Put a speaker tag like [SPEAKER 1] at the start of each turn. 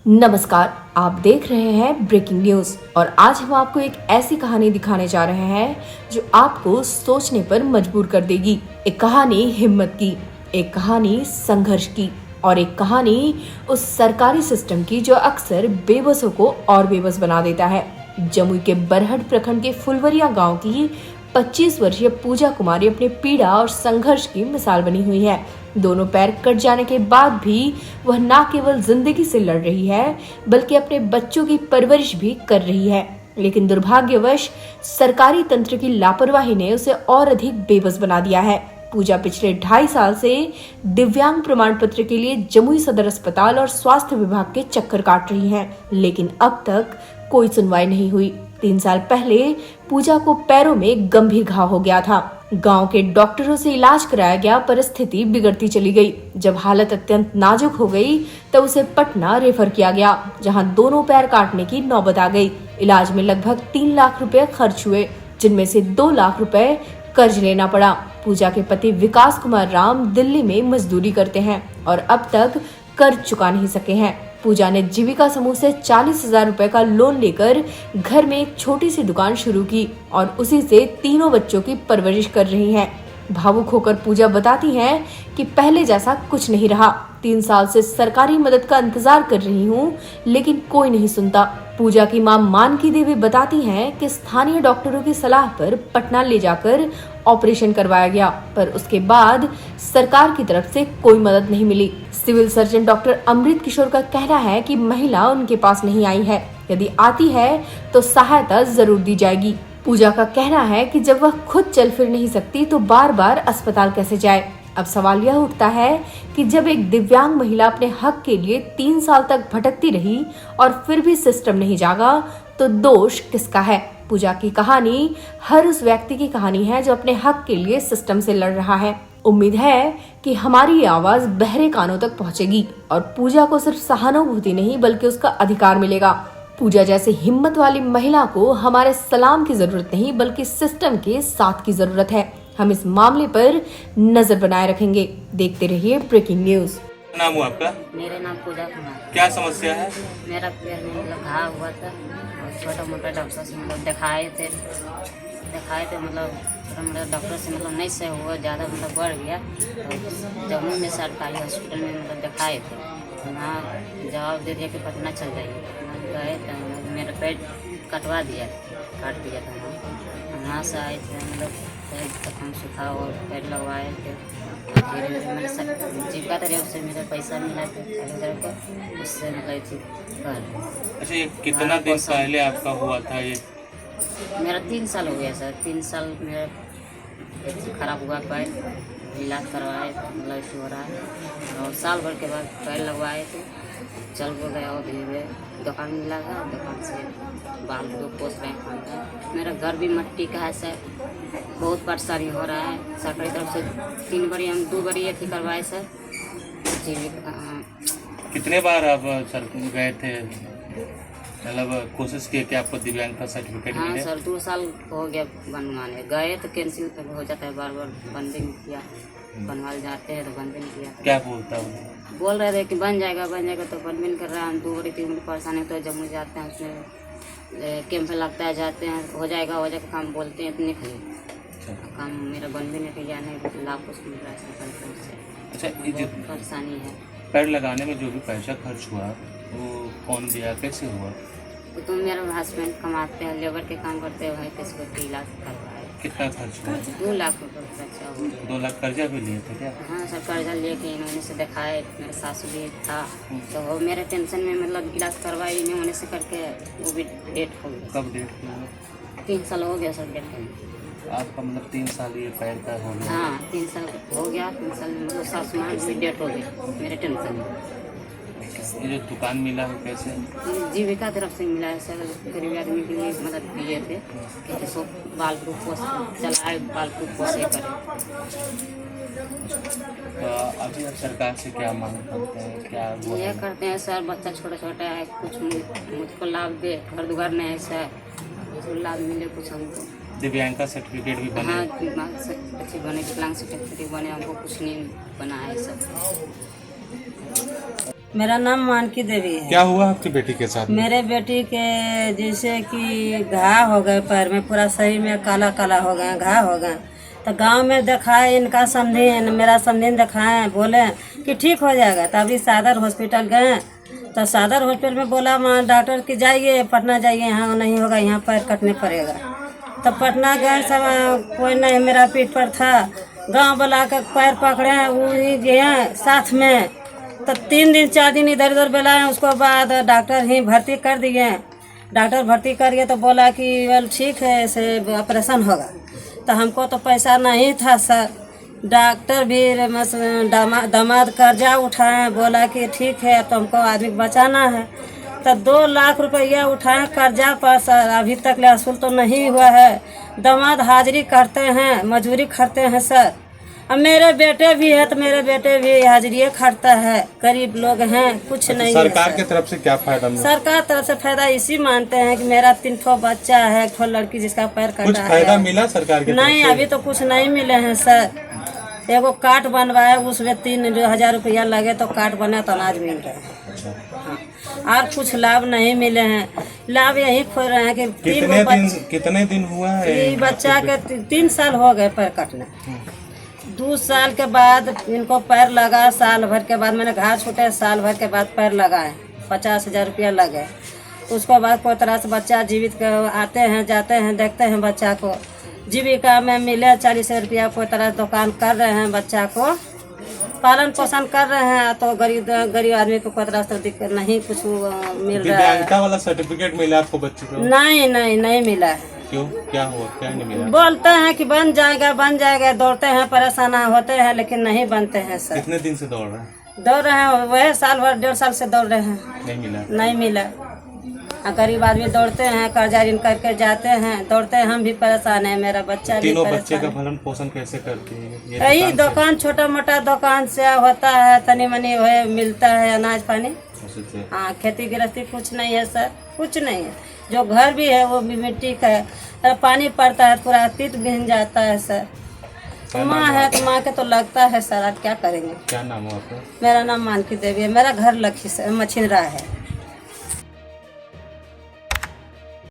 [SPEAKER 1] नमस्कार, आप देख रहे हैं ब्रेकिंग न्यूज और आज हम आपको एक ऐसी कहानी दिखाने जा रहे हैं जो आपको सोचने पर मजबूर कर देगी। एक कहानी हिम्मत की, एक कहानी संघर्ष की और एक कहानी उस सरकारी सिस्टम की जो अक्सर बेबसों को और बेबस बना देता है। जमुई के बरहट प्रखंड के फुलवरिया गांव की 25 वर्षीय पूजा कुमारी अपनी पीड़ा और संघर्ष की मिसाल बनी हुई है। दोनों पैर कट जाने के बाद भी वह न केवल जिंदगी से लड़ रही है बल्कि अपने बच्चों की परवरिश भी कर रही है। लेकिन दुर्भाग्यवश सरकारी तंत्र की लापरवाही ने उसे और अधिक बेबस बना दिया है। पूजा पिछले 2.5 साल से दिव्यांग प्रमाण पत्र के लिए जमुई सदर अस्पताल और स्वास्थ्य विभाग के चक्कर काट रही हैं, लेकिन अब तक कोई सुनवाई नहीं हुई। 3 साल पहले पूजा को पैरों में गंभीर घाव हो गया था। गांव के डॉक्टरों से इलाज कराया गया, परिस्थिति बिगड़ती चली गई। जब हालत अत्यंत नाजुक हो गई तब उसे पटना रेफर किया गया, जहां दोनों पैर काटने की नौबत आ गई। इलाज में लगभग 3 लाख रुपए खर्च हुए, जिनमें से 2 लाख रुपए कर्ज लेना पड़ा। पूजा के पति विकास कुमार राम दिल्ली में मजदूरी करते हैं और अब तक कर्ज चुका नहीं सके हैं। पूजा ने जीविका समूह से 40,000 रुपए का लोन लेकर घर में एक छोटी सी दुकान शुरू की और उसी से तीनों बच्चों की परवरिश कर रही हैं। भावुक होकर पूजा बताती हैं कि पहले जैसा कुछ नहीं रहा। 3 साल से सरकारी मदद का इंतजार कर रही हूँ, लेकिन कोई नहीं सुनता। पूजा की मां मानकी देवी बताती हैं कि स्थानीय डॉक्टरों की सलाह पर पटना ले जाकर ऑपरेशन करवाया गया, पर उसके बाद सरकार की तरफ से कोई मदद नहीं मिली। सिविल सर्जन डॉक्टर अमृत किशोर का कहना है कि महिला उनके पास नहीं आई है, यदि आती है तो सहायता जरूर दी जाएगी। पूजा का कहना है कि जब वह खुद चल फिर नहीं सकती तो बार बार अस्पताल कैसे जाए। अब सवाल यह उठता है कि जब एक दिव्यांग महिला अपने हक के लिए 3 साल तक भटकती रही और फिर भी सिस्टम नहीं जागा तो दोष किसका है। पूजा की कहानी हर उस व्यक्ति की कहानी है जो अपने हक के लिए सिस्टम से लड़ रहा है। उम्मीद है कि हमारी ये आवाज बहरे कानों तक पहुंचेगी और पूजा को सिर्फ सहानुभूति नहीं बल्कि उसका अधिकार मिलेगा। पूजा जैसी हिम्मत वाली महिला को हमारे सलाम की जरूरत नहीं बल्कि सिस्टम के साथ की जरूरत है। हम इस मामले पर नजर बनाए रखेंगे। देखते रहिए ब्रेकिंग न्यूज।
[SPEAKER 2] नाम हुआ आपका?
[SPEAKER 3] मेरा नाम पूजा कुमार।
[SPEAKER 2] क्या समस्या है?
[SPEAKER 3] मेरा पैर में मतलब घाव हुआ था और छोटा मोटा डॉक्टर से मतलब दिखाए थे मतलब डॉक्टर से मतलब नहीं सही हुआ, ज़्यादा मतलब बढ़ गया। तो जम्मू में सरकारी हॉस्पिटल में मतलब दिखाए थे, वहाँ जवाब दे दिया कि पटना चल जाइए। गए तो मेरा पेट काट दिया था। वहाँ से आए थे मतलब पैर तक सूखा और पैर लगवाए थे। धीरे धीरे मैंने जीविका तरह उससे मेरा पैसा मिला था, उससे मतलब कर।
[SPEAKER 2] अच्छा, ये कितना दिन पहले आपका हुआ था? ये
[SPEAKER 3] मेरा 3 साल हो गया सर। 3 साल मेरा खराब हुआ पैर, इलाज करवाए मतलब इशू हो रहा है और साल भर के बाद पैर लगवाए थे, चल वो गया और धीरे दुकान मिला था, दुकान से बाल को पोस रहे हैं। मेरा घर भी मट्टी का है सर, बहुत परेशानी हो रहा है। सरकारी तरफ से 3 बारी हम 2 बारी ये करवाए सर।
[SPEAKER 2] कितने बार आप सर गए थे, मतलब कोशिश किए कि आपको दिव्यांग का सर्टिफिकेट मिले?
[SPEAKER 3] हाँ सर, 2 साल हो गया बनवाने गए तो कैंसिल हो जाता है, बार बार बन भी नहीं किया। बनवा जाते हैं तो बन भी नहीं किया।
[SPEAKER 2] क्या बोलता हूँ?
[SPEAKER 3] बोल रहे थे कि बन जाएगा तो बन भी नहीं कर रहा है। हम 2 बारी 3 बारी परेशानी तो जम्मू जाते हैं, उसमें कैंप लगता है, जाते हैं, हो जाएगा काम बोलते हैं, इतने खाली काम मेरा बन भी नहीं किया, नहीं लाभ कुछ मिल रहा है सरकार की तरफ से।
[SPEAKER 2] अच्छा, ये जो
[SPEAKER 3] परेशानी है।
[SPEAKER 2] पैर लगाने में जो भी पैसा खर्च हुआ वो कौन दिया, कैसे हुआ?
[SPEAKER 3] तो मेरा हस्बैंड कमाते हैं, लेबर के काम करते हैं, किसी को इलाज करवाए।
[SPEAKER 2] कितना खर्च हुआ?
[SPEAKER 3] 2 लाख रुपये खर्चा हो गया।
[SPEAKER 2] 2 लाख कर्जा भी लिए थे क्या?
[SPEAKER 3] हाँ सर, कर्जा लेके इन्होंने से दिखाए, मेरे सासू भी था तो वो मेरे टेंशन में मतलब इलाज करवाई इन्होंने से करके, वो भी डेट हो गया।
[SPEAKER 2] कब डेट हुआ?
[SPEAKER 3] 3 साल हो गया सर डेट में।
[SPEAKER 2] आपका मतलब 3 साल ये पैर का हो गया?
[SPEAKER 3] हाँ 3 साल हो गया। 3 साल में मतलब सासू माँ भी डेट हो गई मेरे टेंशन में।
[SPEAKER 2] ये जो दुकान मिला है कैसे?
[SPEAKER 3] जीविका तरफ से मिला है सर, गरीब आदमी के लिए मदद दिए थे कि जिसको बाल को पोस चलाए, बाल को पोसे करे।
[SPEAKER 2] तो अभी आप सरकार से क्या मांग करते हैं? क्या
[SPEAKER 3] ये करते हैं सर, बच्चा छोटा छोटा है, कुछ मुझको लाभ दे, घर दुआर नहीं है सर, कुछ लाभ मिले कुछ हमको।
[SPEAKER 2] दिव्यांग का सर्टिफिकेट भी बने?
[SPEAKER 3] हाँ, दिमाग से अच्छी बने, विकलांग सर्टिफिकेट बने, हमको कुछ नहीं बना है सर।
[SPEAKER 4] मेरा नाम मानकी देवी है।
[SPEAKER 2] क्या हुआ आपकी बेटी के साथ?
[SPEAKER 4] मेरे बेटी के जैसे कि घाव हो गए, पैर में पूरा शरीर में काला काला हो गए, घाव हो गए। तो गांव में दिखाए, इनका समझी, मेरा समझी दिखाए, बोले कि ठीक हो जाएगा। तो अभी सादर हॉस्पिटल गए, तो सादर हॉस्पिटल में बोला वहाँ डॉक्टर कि जाइए पटना जाइए, यहाँ नहीं होगा, यहाँ पैर कटने पड़ेगा। तो पटना गए, सब कोई नहीं, मेरा पीठ पर था। गांव बुला कर पैर पकड़े, वही गए साथ में। तो 3 दिन 4 दिन इधर उधर बुलाए, उसको बाद डॉक्टर ही भर्ती कर दिए। डॉक्टर भर्ती करिए तो बोला कि वेल ठीक है, ऐसे ऑपरेशन होगा। तो हमको तो पैसा नहीं था सर। डॉक्टर भी दामाद कर्जा उठाए, बोला कि ठीक है तो हमको आदमी बचाना है। तो 2 लाख रुपया उठाए कर्जा पर सर, अभी तक ले असूल तो नहीं हुआ है। दामाद हाजिरी करते हैं, मजदूरी करते हैं सर। अब मेरे बेटे भी है तो मेरे बेटे भी हाजिरी खटता है। गरीब लोग हैं, कुछ नहीं है।
[SPEAKER 2] सरकार की तरफ से क्या फायदा मिला?
[SPEAKER 4] सरकार तरफ से फायदा इसी मानते हैं कि मेरा 3 ठो बच्चा है, 1 ठो लड़की जिसका पैर
[SPEAKER 2] कुछ
[SPEAKER 4] कटा
[SPEAKER 2] फायदा
[SPEAKER 4] है।
[SPEAKER 2] मिला सरकार की तरफ
[SPEAKER 4] नहीं,
[SPEAKER 2] से?
[SPEAKER 4] अभी तो कुछ नहीं मिले हैं सर। एगो कार्ड बनवाए, उसमें 3,000 रुपया लगे तो कार्ड बने तो अनाज मिल रहा है। हाँ। और कुछ लाभ नहीं मिले हैं। लाभ यही खोज रहे हैं कि
[SPEAKER 2] कितने दिन हुआ है?
[SPEAKER 4] ये बच्चा के 3 साल हो गए पैर कटने। 2 साल के बाद इनको पैर लगा, साल भर के बाद मैंने घाव छूटे, साल भर के बाद पैर लगाए, 50,000 रुपया लगे। उसके बाद कोई तरह से बच्चा जीवित आते हैं, जाते हैं, देखते हैं बच्चा को। जीविका में मिले 40 रुपया, कोई तरह से दुकान कर रहे हैं, बच्चा को पालन पोषण कर रहे हैं। तो गरीब आदमी को कोई तरह से दिक्कत नहीं, कुछ मिल रहा है।
[SPEAKER 2] दिव्यांगता वाला सर्टिफिकेट मिला आपको बच्चे को?
[SPEAKER 4] नहीं मिला है।
[SPEAKER 2] क्यों, क्या हुआ, क्या नहीं मिला?
[SPEAKER 4] बोलते हैं कि बन जाएगा, दौड़ते हैं, परेशान होते हैं, लेकिन नहीं बनते हैं सर।
[SPEAKER 2] कितने दिन से दौड़ रहे हैं?
[SPEAKER 4] दौड़ रहे हैं, वह साल भर 1.5 साल से दौड़ रहे हैं, नहीं मिला। गरीब आदमी दौड़ते हैं, कर्जा ऋण करके जाते हैं, दौड़ते हैं, हम भी परेशान है, मेरा बच्चा भी
[SPEAKER 2] तीनों
[SPEAKER 4] परेशान
[SPEAKER 2] बच्चे का
[SPEAKER 4] है।
[SPEAKER 2] भरण पोषण कैसे करती है?
[SPEAKER 4] यही दुकान, छोटा मोटा दुकान से होता है, तनी मनी मिलता है अनाज पानी। हाँ, खेती गृहस्थी कुछ नहीं है सर, कुछ नहीं है। जो घर भी है वो भी मिट्टी का है, पानी पड़ता है पूरा तीत भिन जाता है सर। माँ है तो माँ के तो लगता है सर, अब क्या करेंगे।
[SPEAKER 2] क्या नाम है आपका?
[SPEAKER 4] मेरा नाम मानकी देवी है, मेरा घर लखी से मछिंद्रा है।